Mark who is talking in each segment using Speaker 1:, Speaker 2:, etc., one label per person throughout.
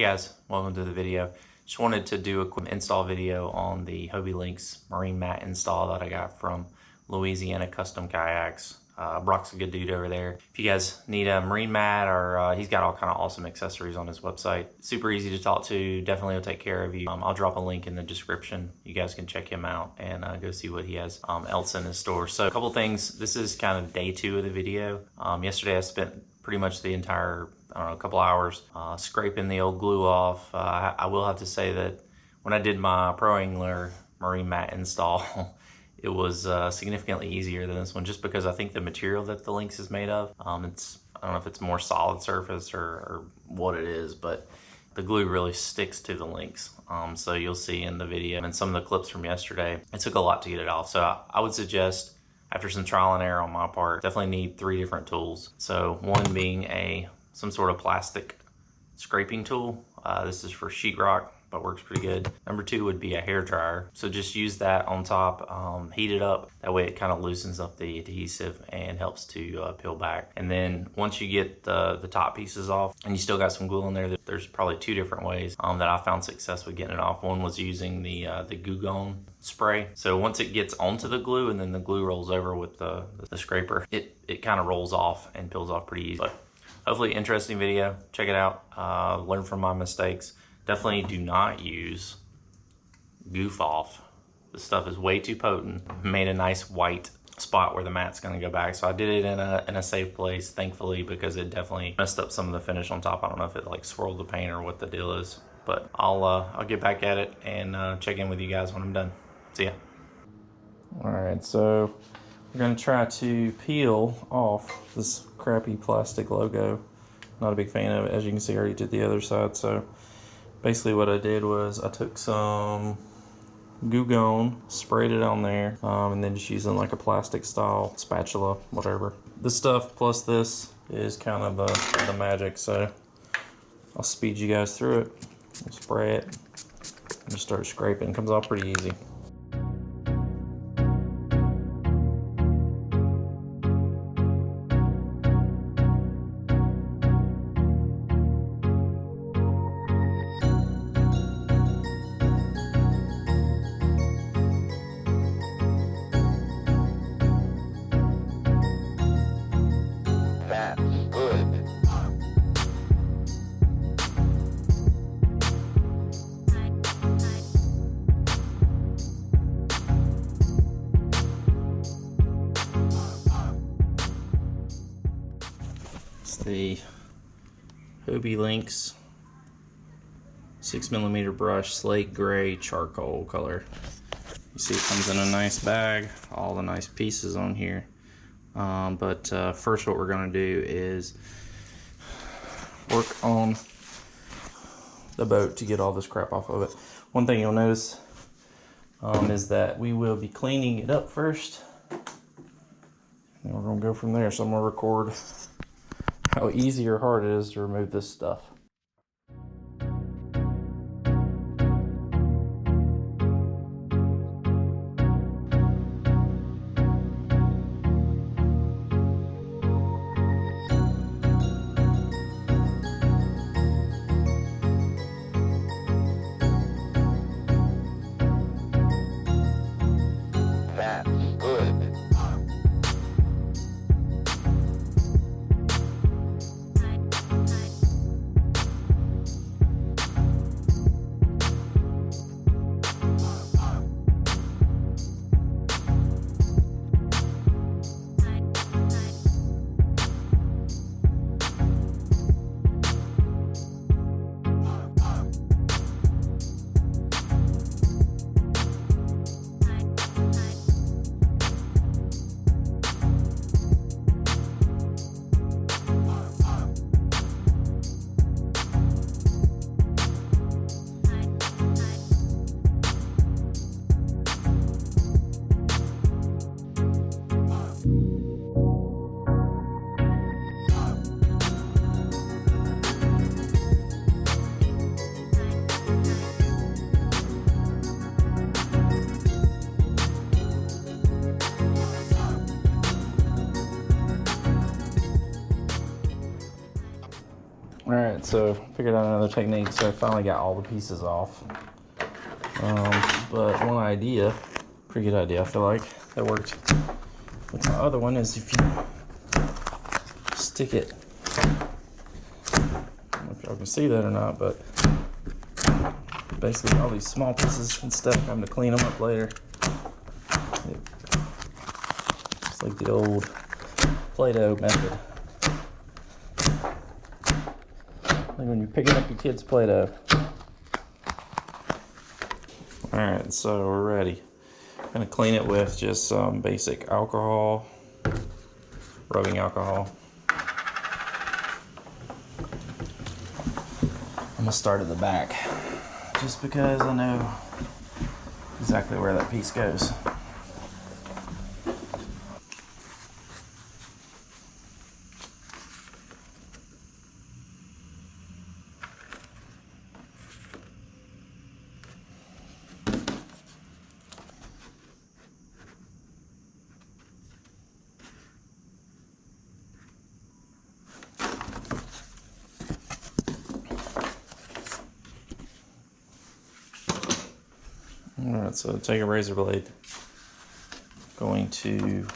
Speaker 1: guys, welcome to the video. Just wanted to do a quick install video on the Hobie Lynx marine mat install that I got from Louisiana Custom Kayaks. Brock's a good dude over there. If you guys need a marine mat, or he's got all kind of awesome accessories on his website. Super easy to talk to, definitely will take care of you. I'll drop a link in the description. You guys can check him out and go see what he has else in his store. So a couple things, this is kind of day 2 of the video. Yesterday I spent pretty much the entire, a couple hours scraping the old glue off. I will have to say that when I did my Pro Angler marine mat install, it was significantly easier than this one, just because I think the material that the Lynx is made of, I don't know if it's more solid surface or what it is, but the glue really sticks to the Lynx. So you'll see in the video and some of the clips from yesterday, it took a lot to get it off. So I would suggest, after some trial and error on my part, definitely need 3 different tools. So one being some sort of plastic scraping tool. This is for sheetrock, but works pretty good. Number 2 would be a hair dryer. So just use that on top, heat it up. That way it kind of loosens up the adhesive and helps to peel back. And then once you get the top pieces off and you still got some glue in there, there's probably 2 different ways that I found success with getting it off. One was using the Goo Gone spray. So once it gets onto the glue and then the glue rolls over with the scraper, it kind of rolls off and peels off pretty easy. But hopefully interesting video. Check it out. Learn from my mistakes. Definitely do not use Goof Off. This stuff is way too potent. Made a nice white spot where the mat's gonna go back. So I did it in a safe place, thankfully, because it definitely messed up some of the finish on top. I don't know if it like swirled the paint or what the deal is, but I'll get back at it and check in with you guys when I'm done. See ya. All right, so we're gonna try to peel off this crappy plastic logo. Not a big fan of it. As you can see, I already did the other side. So basically what I did was I took some Goo Gone, sprayed it on there, and then just using like a plastic style spatula, whatever. This stuff plus this is kind of the magic. So I'll speed you guys through it. I'll spray it and just start scraping. It comes off pretty easy. The Hobie Lynx 6mm brush, slate gray charcoal color. You see it comes in a nice bag, all the nice pieces on here. But first what we're going to do is work on the boat to get all this crap off of it. One thing you'll notice is that we will be cleaning it up first, and we're going to go from there. So I'm going to record how easy or hard it is to remove this stuff. Alright, so figured out another technique, so I finally got all the pieces off. But one idea, pretty good idea I feel like, that worked with my other one is if you stick it, I don't know if y'all can see that or not, but basically all these small pieces instead of having to clean them up later. It's like the old Play-Doh method. Like when you're picking up your kids' Play-Doh. Alright, so we're ready. I'm gonna clean it with just some basic alcohol, rubbing alcohol. I'm gonna start at the back, just because I know exactly where that piece goes. Alright, so take a razor blade. Going to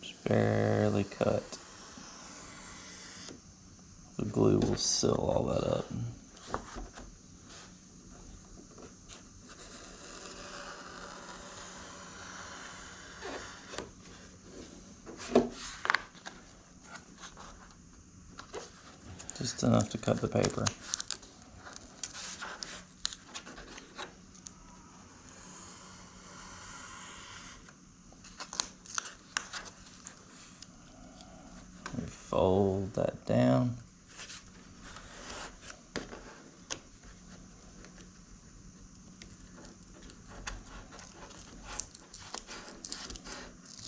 Speaker 1: just barely cut. The glue will seal all that up. Just enough to cut the paper. Fold that down.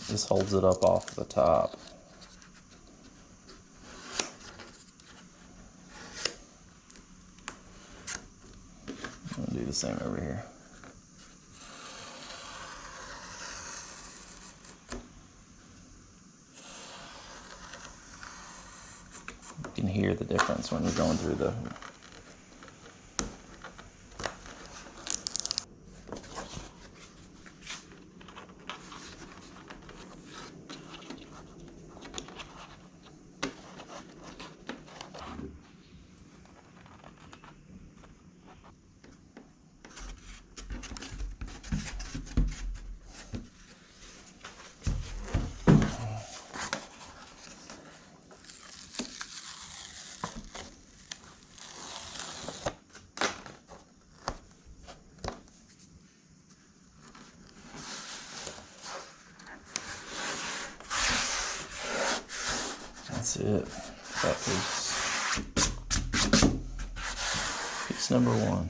Speaker 1: This holds it up off the top. I'm gonna do the same over here. You can hear the difference when you're going through the That's it. That piece. Piece number one.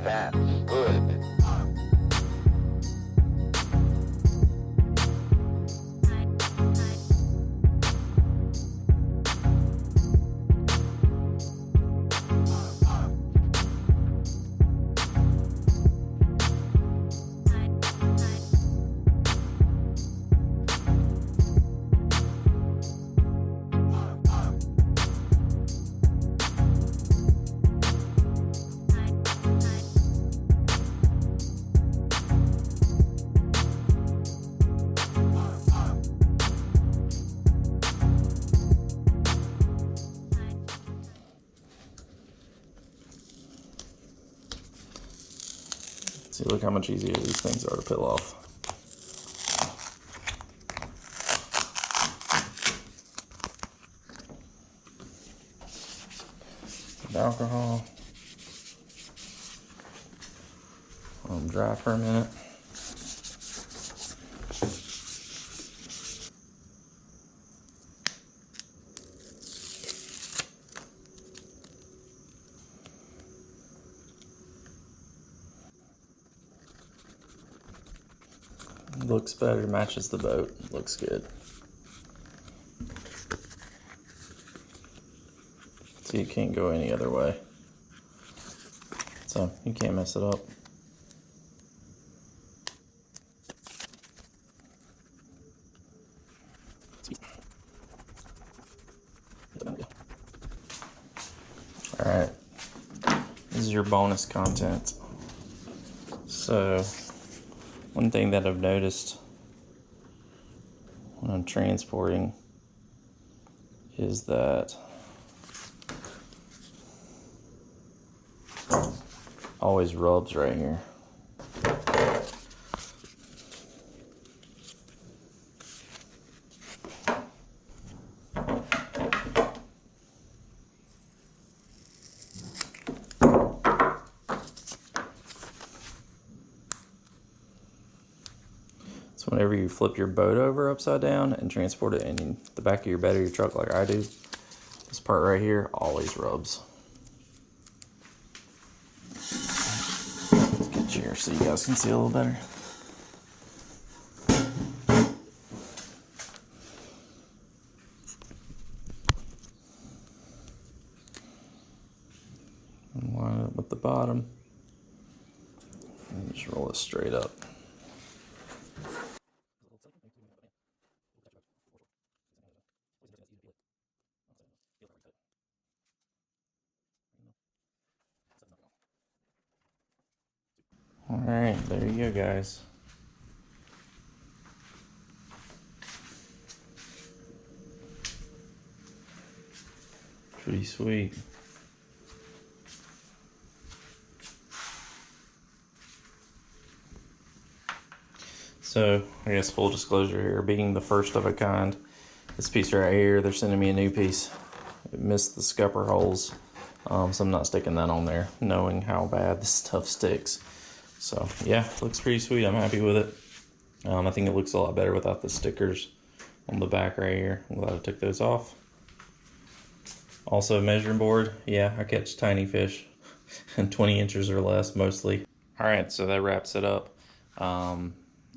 Speaker 2: That's good.
Speaker 1: See, look how much easier these things are to peel off. With alcohol. Let them dry for a minute. Looks better, matches the boat. Looks good. So you can't go any other way. So you can't mess it up. Alright, this is your bonus content. So, one thing that I've noticed when I'm transporting is that always rubs right here. So whenever you flip your boat over upside down and transport it in the back of your bed or your truck like I do, this part right here always rubs. Let's get you here so you guys can see a little better. And line it up with the bottom. And just roll it straight up. Alright, there you go, guys. Pretty sweet. So, I guess full disclosure here, being the first of a kind, this piece right here, they're sending me a new piece. It missed the scupper holes, so I'm not sticking that on there, knowing how bad this stuff sticks. So, yeah, looks pretty sweet. I'm happy with it. I think it looks a lot better without the stickers on the back right here. I'm glad I took those off. Also, measuring board. Yeah, I catch tiny fish, and 20 inches or less mostly. All right, so that wraps it up.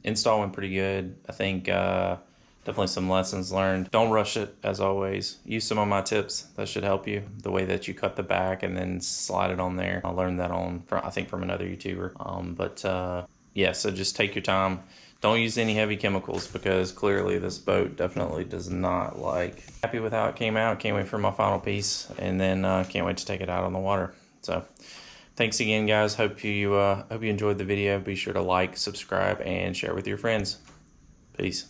Speaker 1: Install went pretty good. I think definitely some lessons learned. Don't rush it, as always. Use some of my tips. That should help you. The way that you cut the back and then slide it on there. I learned that I think from another YouTuber. Yeah, so just take your time. Don't use any heavy chemicals because clearly this boat definitely does not like. Happy with how it came out. Can't wait for my final piece, and then can't wait to take it out on the water. So thanks again, guys. Hope you enjoyed the video. Be sure to like, subscribe, and share with your friends. Peace.